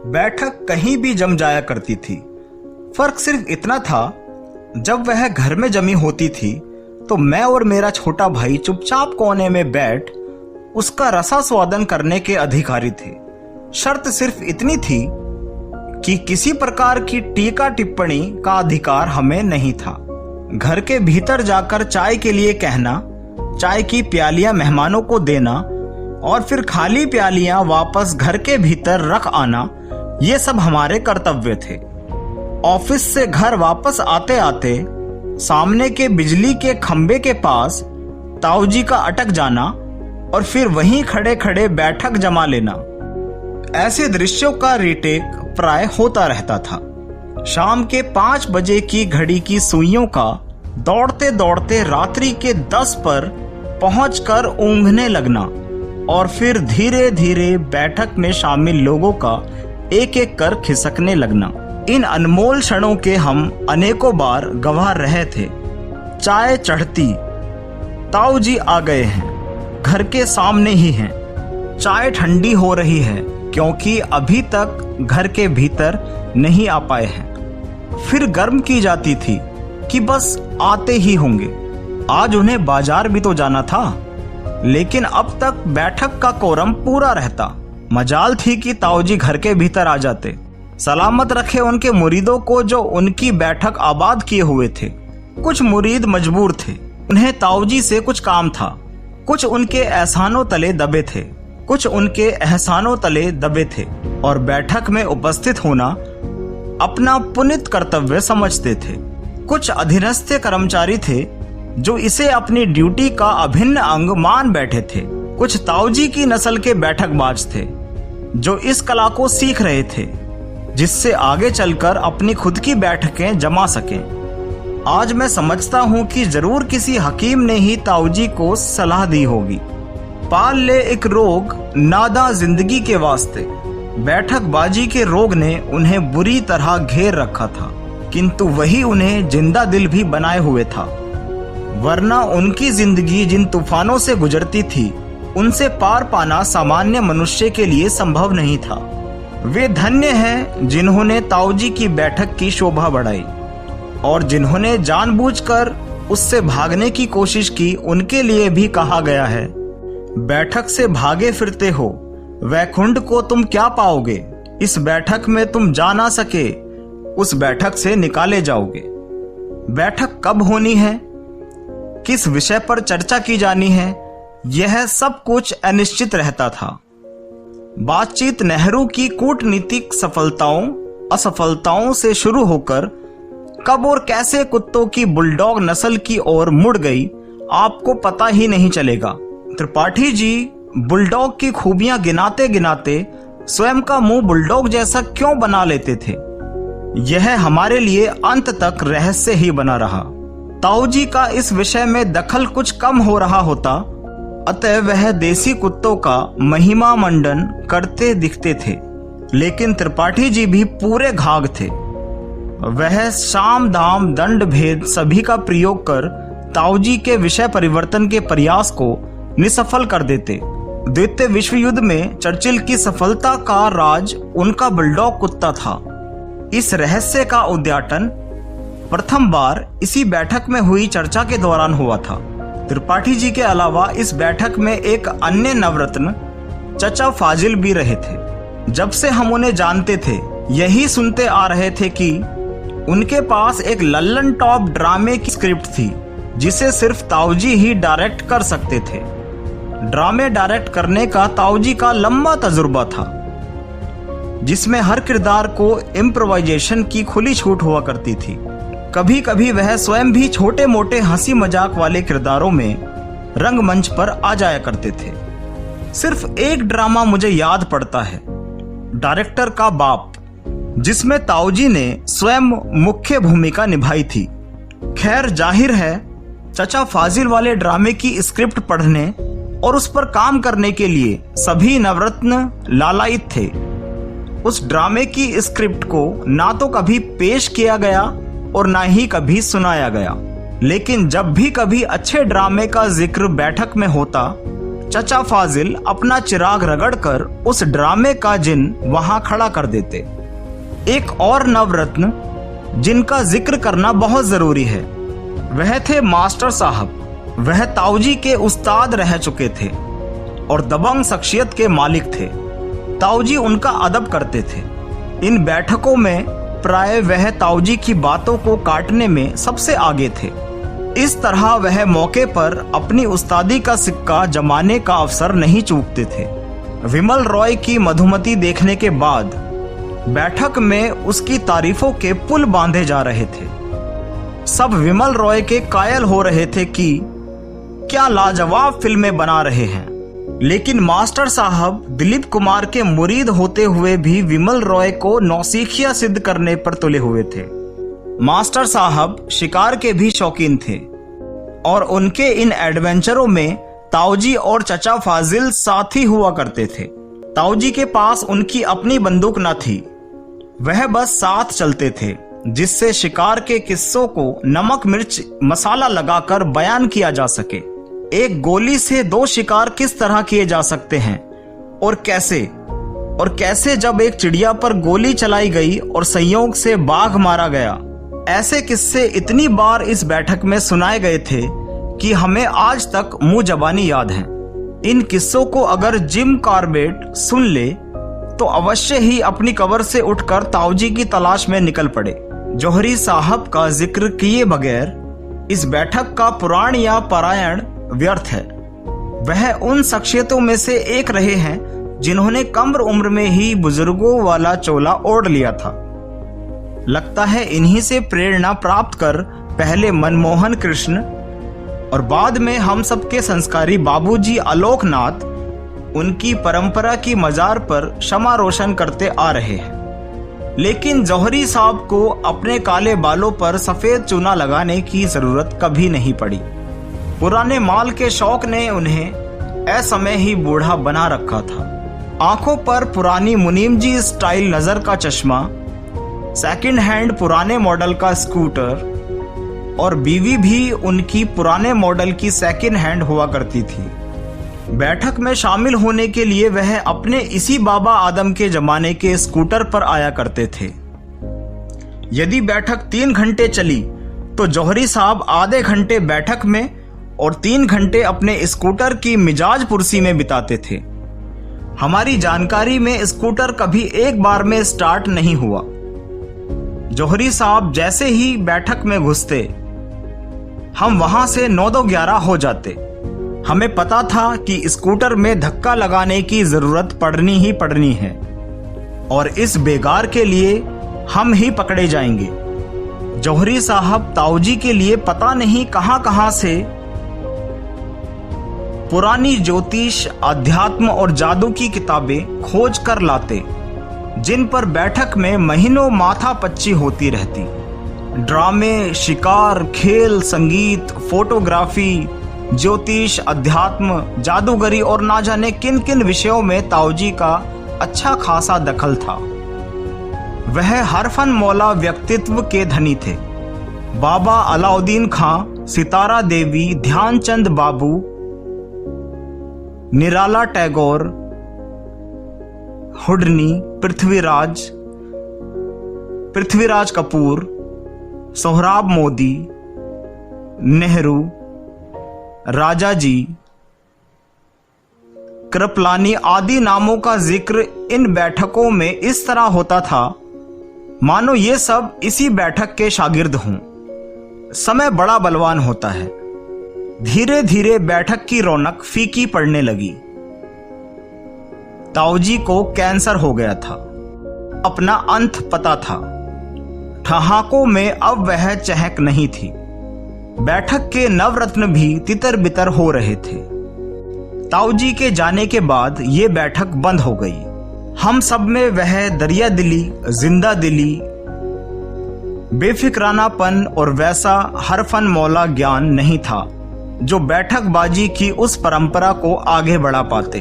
बैठक कहीं भी जम जाया करती थी। फर्क सिर्फ इतना था, जब वह घर में जमी होती थी तो मैं और मेरा छोटा भाई चुपचाप कोने में बैठ उसका रसास्वादन करने के अधिकारी थे। शर्त सिर्फ इतनी थी कि किसी प्रकार की टीका टिप्पणी का अधिकार हमें नहीं था। घर के भीतर जाकर चाय के लिए कहना, चाय की प्यालियां मेहमानों को देना और फिर खाली प्यालियां वापस घर के भीतर रख आना, ये सब हमारे कर्तव्य थे। ऑफिस से घर वापस आते आते सामने के बिजली के खंबे के पास ताऊजी का अटक जाना और फिर वहीं खड़े खड़े बैठक जमा लेना, ऐसे दृश्यों का रीटेक प्राय होता रहता था। शाम के 5 बजे की घड़ी की सुइयों का दौड़ते दौड़ते रात्रि के 10 पर पहुंचकर ऊँघने लगना और फिर धीरे धीरे बैठक में शामिल लोगों का एक एक कर खिसकने लगना। इन अनमोल क्षणों के हम अनेकों बार गवाह रहे थे। चाय चढ़ती, ताऊजी आ गए हैं, घर के सामने ही हैं। चाय ठंडी हो रही है क्योंकि अभी तक घर के भीतर नहीं आ पाए हैं। फिर गर्म की जाती थी कि बस आते ही होंगे, आज उन्हें बाजार भी तो जाना था। लेकिन अब तक बैठक का कोरम पूरा रहता। मजाल थी कि ताऊजी घर के भीतर आ जाते। सलामत रखे उनके मुरीदों को जो उनकी बैठक आबाद किए हुए थे। कुछ मुरीद मजबूर थे, उन्हें ताऊजी से कुछ काम था। कुछ उनके एहसानों तले दबे थे, कुछ उनके एहसानों तले दबे थे और बैठक में उपस्थित होना अपना पुनीत कर्तव्य समझते थे। कुछ अधीनस्थ कर्मचारी थे जो इसे अपनी ड्यूटी का अभिन्न अंग मान बैठे थे। कुछ ताऊजी की नस्ल के बैठकबाज थे जो इस कला को सीख रहे थे, जिससे आगे चलकर अपनी खुद की बैठकें जमा सकें। आज मैं समझता हूं कि जरूर किसी हकीम ने ही ताऊजी को सलाह दी होगी, पाल ले एक रोग नादा जिंदगी के वास्ते। बैठकबाजी के रोग ने उन्हें बुरी तरह घेर रखा था, किंतु वही उन्हें जिंदा दिल भी बनाए हुए था। वरना उनकी जिंदगी जिन तूफानों से गुजरती थी, उनसे पार पाना सामान्य मनुष्य के लिए संभव नहीं था। वे धन्य हैं जिन्होंने ताऊजी की बैठक की शोभा बढ़ाई और जिन्होंने जानबूझकर उससे भागने की कोशिश की। उनके लिए भी कहा गया है, बैठक से भागे फिरते हो, वैकुंठ को तुम क्या पाओगे। इस बैठक में तुम जा ना सके, उस बैठक से निकाले जाओगे। बैठक कब होनी है, किस विषय पर चर्चा की जानी है, यह सब कुछ अनिश्चित रहता था। बातचीत नेहरू की कूटनीतिक सफलताओं असफलताओं से शुरू होकर कब और कैसे कुत्तों की बुलडॉग नस्ल की ओर मुड़ गई, आपको पता ही नहीं चलेगा। त्रिपाठी जी बुलडॉग की खूबियां गिनाते गिनाते स्वयं का मुंह बुलडॉग जैसा क्यों बना लेते थे, यह हमारे लिए अंत तक रहस्य ही बना रहा। ताऊजी का इस विषय में दखल कुछ कम हो रहा होता, अतः वह देसी कुत्तों का महिमा मंडन करते दिखते थे। लेकिन त्रिपाठी जी भी पूरे घाघ थे। वह साम दाम दंड भेद सभी का प्रयोग कर ताऊजी के विषय परिवर्तन के प्रयास को निसफल कर देते। द्वितीय विश्व युद्ध में चर्चिल की सफलता का राज उनका बुलडॉग कुत्ता था। इस रहस्य का उद्घाटन प्रथम बार इसी बैठक में हुई चर्चा के दौरान हुआ था। त्रिपाठी जी के अलावा इस बैठक में एक अन्य नवरत्न चचा फाजिल भी रहे थे। जब से हम उन्हें जानते थे, यही सुनते आ रहे थे कि उनके पास एक लल्लन टॉप ड्रामे की स्क्रिप्ट थी, जिसे सिर्फ ताऊजी ही डायरेक्ट कर सकते थे। ड्रामे डायरेक्ट करने का ताऊजी का लंबा तजुर्बा था, जिसमें हर किरदार को इम्प्रोवाइजेशन की खुली छूट हुआ करती थी। कभी कभी वह स्वयं भी छोटे मोटे हंसी मजाक वाले किरदारों में रंगमंच पर आ जाया करते थे। सिर्फ एक ड्रामा मुझे याद पड़ता है, डायरेक्टर का बाप, जिसमें ताऊजी ने स्वयं मुख्य भूमिका निभाई थी। खैर जाहिर है, चचा फाजिल वाले ड्रामे की स्क्रिप्ट पढ़ने और उस पर काम करने के लिए सभी नवरत्न लालायित थे। उस ड्रामे की स्क्रिप्ट को ना तो कभी पेश किया गया और ना ही कभी सुनाया गया, लेकिन जब भी कभी अच्छे ड्रामे का जिक्र बैठक में होता चचा फाजिल अपना चिराग रगड़कर उस ड्रामे का जिन वहां खड़ा कर देते। एक और नवरत्न जिनका जिक्र करना बहुत जरूरी है, वह थे मास्टर साहब। वह ताऊजी के उस्ताद रह चुके थे और दबंग शख्सियत के मालिक थे। ताऊजी उनका अदब करते थे। इन बैठकों में प्राय वह ताऊजी की बातों को काटने में सबसे आगे थे। इस तरह वह मौके पर अपनी उस्तादी का सिक्का जमाने का अवसर नहीं चूकते थे। विमल रॉय की मधुमती देखने के बाद बैठक में उसकी तारीफों के पुल बांधे जा रहे थे। सब विमल रॉय के कायल हो रहे थे कि क्या लाजवाब फिल्में बना रहे हैं। लेकिन मास्टर साहब दिलीप कुमार के मुरीद होते हुए भी विमल रॉय को नौसिखिया सिद्ध करने पर तुले हुए थे। मास्टर साहब शिकार के भी शौकीन थे और उनके इन एडवेंचरों में ताऊजी और चचा फाजिल साथी हुआ करते थे। ताऊजी के पास उनकी अपनी बंदूक न थी, वह बस साथ चलते थे, जिससे शिकार के किस्सों को नमक मिर्च मसाला लगाकर बयान किया जा सके। एक गोली से 2 शिकार किस तरह किए जा सकते हैं और कैसे जब एक चिड़िया पर गोली चलाई गई और संयोग से बाघ मारा गया। ऐसे किस्से इतनी बार इस बैठक में सुनाए गए थे कि हमें आज तक मुंह जबानी याद हैं। इन किस्सों को अगर जिम कॉर्बेट सुन ले तो अवश्य ही अपनी कब्र से उठकर ताऊजी की तलाश में निकल पड़े। जौहरी साहब का जिक्र किए बगैर इस बैठक का पुराण या पारायण व्यर्थ है। वह उन शख्सियतों में से एक रहे हैं जिन्होंने कम उम्र में ही बुजुर्गों वाला चोला ओढ़ लिया था। लगता है इन्हीं से प्रेरणा प्राप्त कर पहले मनमोहन कृष्ण और बाद में हम सबके संस्कारी बाबूजी आलोकनाथ उनकी परंपरा की मजार पर शमा रोशन करते आ रहे हैं। लेकिन जौहरी साहब को अपने काले बालों पर सफेद चूना लगाने की जरूरत कभी नहीं पड़ी। पुराने माल के शौक ने उन्हें असमय ही बूढ़ा बना रखा था। आंखों पर पुरानी मुनीम जी स्टाइल नजर का चश्मा, सेकंड हैंड पुराने मॉडल का स्कूटर और बीवी भी उनकी पुराने मॉडल की सेकंड हैंड हुआ करती थी। बैठक में शामिल होने के लिए वह अपने इसी बाबा आदम के जमाने के स्कूटर पर आया करते थे। यदि बैठक 3 घंटे चली तो जौहरी साहब आधे घंटे बैठक में और 3 घंटे अपने स्कूटर की मिजाज पुरसी में बिताते थे। हमारी जानकारी में स्कूटर कभी एक बार में स्टार्ट नहीं हुआ। जौहरी साहब जैसे ही बैठक में घुसते हम वहां से 9-11 हो जाते। हमें पता था कि स्कूटर में धक्का लगाने की जरूरत पड़नी ही पड़नी है और इस बेगार के लिए हम ही पकड़े जाएंगे। जौहरी साहब ताऊजी के लिए पता नहीं कहां से पुरानी ज्योतिष, अध्यात्म और जादू की किताबें खोज कर लाते, जिन पर बैठक में महीनों माथा पच्ची होती रहती। ड्रामे, शिकार, खेल, संगीत, फोटोग्राफी, ज्योतिष, अध्यात्म, जादूगरी और ना जाने किन किन विषयों में ताऊजी का अच्छा खासा दखल था। वह हरफन मौला व्यक्तित्व के धनी थे। बाबा अलाउद्दीन खां, सितारा देवी, ध्यानचंद बाबू, निराला टैगोर, हुडनी, पृथ्वीराज कपूर, सोहराब मोदी, नेहरू, राजाजी, कृपलानी आदि नामों का जिक्र इन बैठकों में इस तरह होता था मानो ये सब इसी बैठक के शागिर्द हों। समय बड़ा बलवान होता है। धीरे धीरे बैठक की रौनक फीकी पड़ने लगी। ताऊजी को कैंसर हो गया था। अपना अंत पता था। ठहाकों में अब वह चहक नहीं थी। बैठक के नवरत्न भी तितर बितर हो रहे थे। ताऊजी के जाने के बाद ये बैठक बंद हो गई। हम सब में वह दरिया दिली, जिंदा दिली, बेफिक्रानापन और वैसा हरफन मौला ज्ञान नहीं था जो बैठकबाजी की उस परंपरा को आगे बढ़ा पाते।